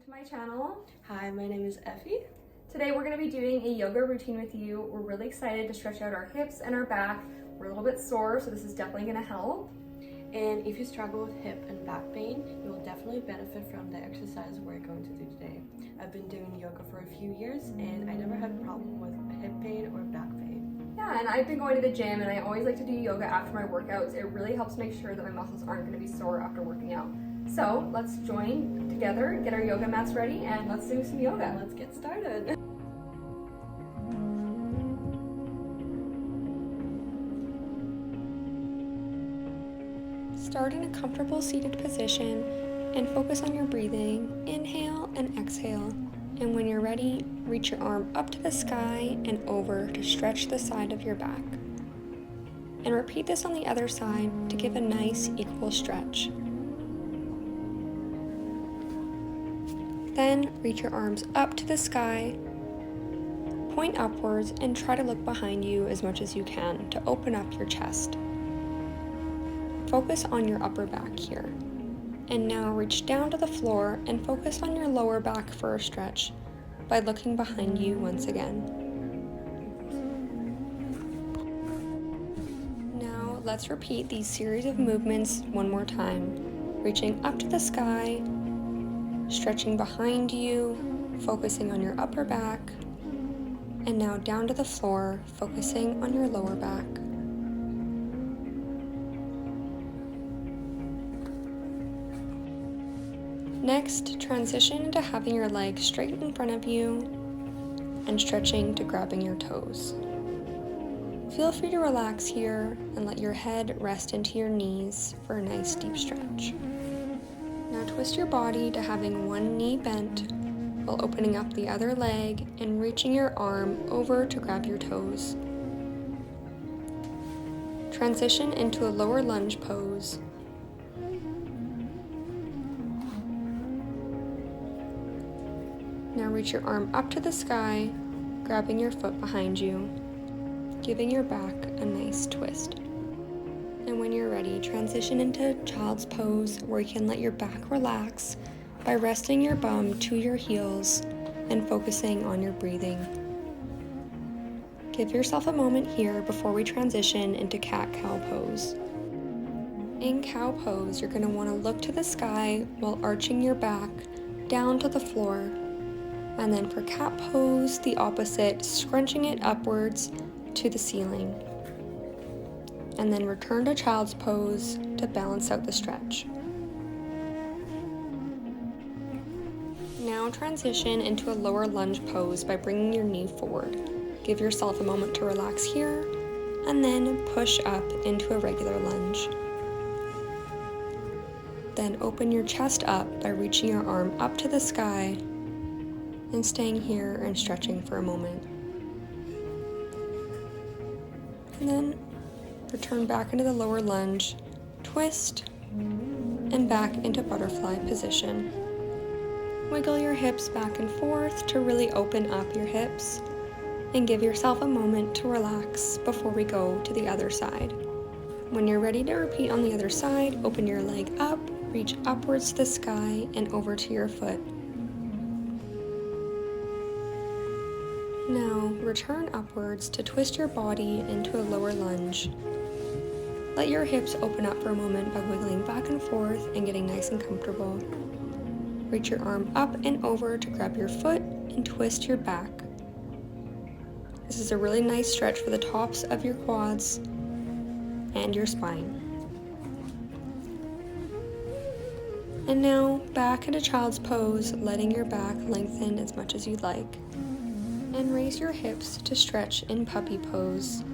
welcome to my channel. Hi, my name is Effy. Today we're going to be doing a yoga routine with you. We're really excited to stretch out our hips and our back. We're a little bit sore, so this is definitely going to help. And if you struggle with hip and back pain, you will definitely benefit from the exercise we're going to do today. I've been doing yoga for a few years and I never had a problem with hip pain or back pain. Yeah, and I've been going to the gym and I always like to do yoga after my workouts. It really helps make sure that my muscles aren't going to be sore after working out. So let's join together, get our yoga mats ready, and let's do some yoga. Let's get started. Start in a comfortable seated position and focus on your breathing. Inhale and exhale. And when you're ready, reach your arm up to the sky and over to stretch the side of your back. And repeat this on the other side to give a nice equal stretch. Then reach your arms up to the sky, point upwards, and try to look behind you as much as you can to open up your chest. Focus on your upper back here. And now reach down to the floor and focus on your lower back for a stretch by looking behind you once again. Now let's repeat these series of movements one more time. Reaching up to the sky, stretching behind you, focusing on your upper back, and now down to the floor, focusing on your lower back. Next, transition into having your legs straight in front of you and stretching to grabbing your toes. Feel free to relax here and let your head rest into your knees for a nice deep stretch. Now twist your body to having one knee bent while opening up the other leg and reaching your arm over to grab your toes. Transition into a lower lunge pose. Now reach your arm up to the sky, grabbing your foot behind you, giving your back a nice twist. And when you're ready, transition into child's pose where you can let your back relax by resting your bum to your heels and focusing on your breathing. Give yourself a moment here before we transition into cat-cow pose. In cow pose, you're going to want to look to the sky while arching your back down to the floor. And then for cat pose, the opposite, scrunching it upwards to the ceiling. And then return to child's pose to balance out the stretch. Now transition into a lower lunge pose by bringing your knee forward. Give yourself a moment to relax here, and then push up into a regular lunge. Then open your chest up by reaching your arm up to the sky and staying here and stretching for a moment. And then return back into the lower lunge, twist, and back into butterfly position. Wiggle your hips back and forth to really open up your hips, and give yourself a moment to relax before we go to the other side. When you're ready to repeat on the other side, open your leg up, reach upwards to the sky and over to your foot. Now, return upwards to twist your body into a lower lunge. Let your hips open up for a moment by wiggling back and forth and getting nice and comfortable. Reach your arm up and over to grab your foot and twist your back. This is a really nice stretch for the tops of your quads and your spine. And now, back into child's pose, letting your back lengthen as much as you'd like. And raise your hips to stretch in puppy pose.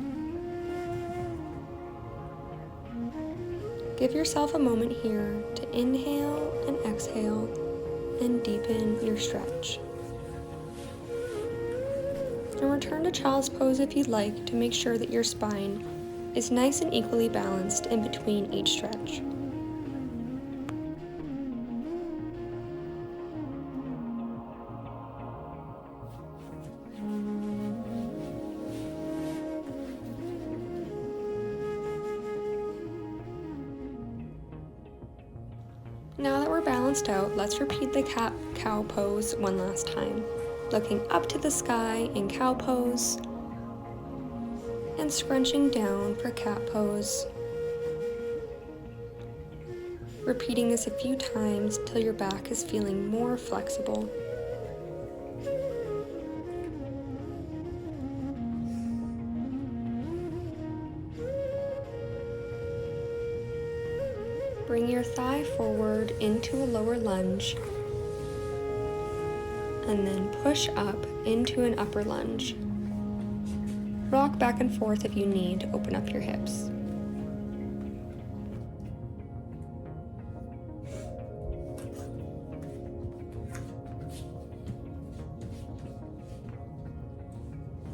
Give yourself a moment here to inhale and exhale and deepen your stretch. And return to child's pose if you'd like to make sure that your spine is nice and equally balanced in between each stretch. Now that we're we're balanced out, let's repeat the cat-cow pose one last time. Looking up to the sky in cow pose, and scrunching down for cat pose. Repeating this a few times till your back is feeling more flexible. Bring your thigh forward into a lower lunge, and then push up into an upper lunge. Rock back and forth if you need to open up your hips.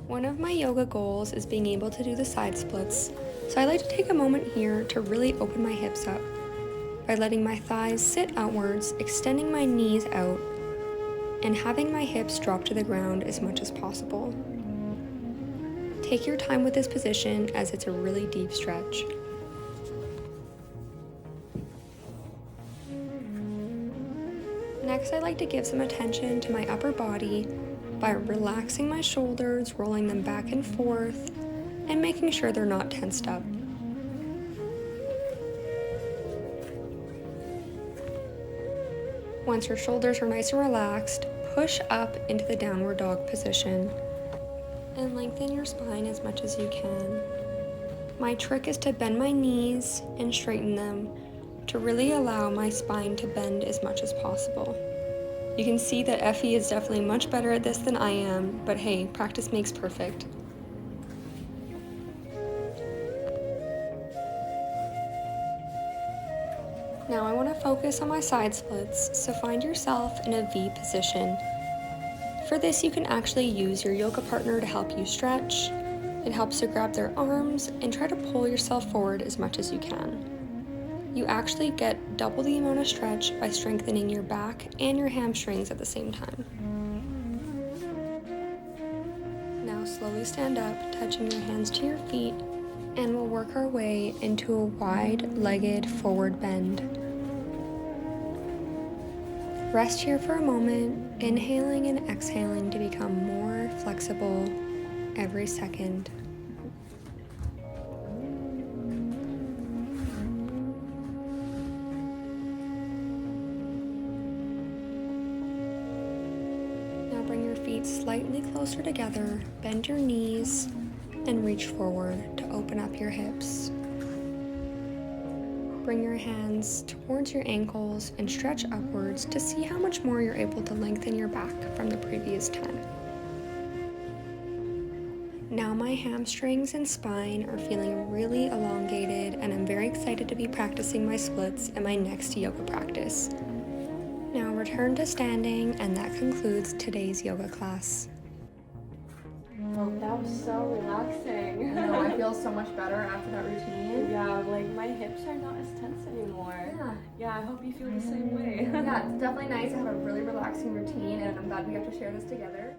One of my yoga goals is being able to do the side splits, so I like to take a moment here to really open my hips up by letting my thighs sit outwards, extending my knees out, and having my hips drop to the ground as much as possible. Take your time with this position as it's a really deep stretch. Next, I like to give some attention to my upper body by relaxing my shoulders, rolling them back and forth, and making sure they're not tensed up. Once your shoulders are nice and relaxed, push up into the downward dog position and lengthen your spine as much as you can. My trick is to bend my knees and straighten them to really allow my spine to bend as much as possible. You can see that Effy is definitely much better at this than I am, but hey, practice makes perfect. Now I want to focus on my side splits, so find yourself in a V position. For this, you can actually use your yoga partner to help you stretch. It helps to grab their arms and try to pull yourself forward as much as you can. You actually get double the amount of stretch by strengthening your back and your hamstrings at the same time. Now slowly stand up, touching your hands to your feet, and we'll work our way into a wide-legged forward bend. Rest here for a moment, inhaling and exhaling to become more flexible every second. Now bring your feet slightly closer together, bend your knees, and reach forward to open up your hips. Bring your hands towards your ankles and stretch upwards to see how much more you're able to lengthen your back from the previous time. Now my hamstrings and spine are feeling really elongated, and I'm very excited to be practicing my splits in my next yoga practice. Now return to standing, and that concludes today's yoga class. Oh, that was so relaxing. I know, I feel so much better after that routine. Yeah, like my hips are not as tense anymore. Yeah, I hope you feel the same way. Yeah, it's definitely nice to have a really relaxing routine, and I'm glad we got to share this together.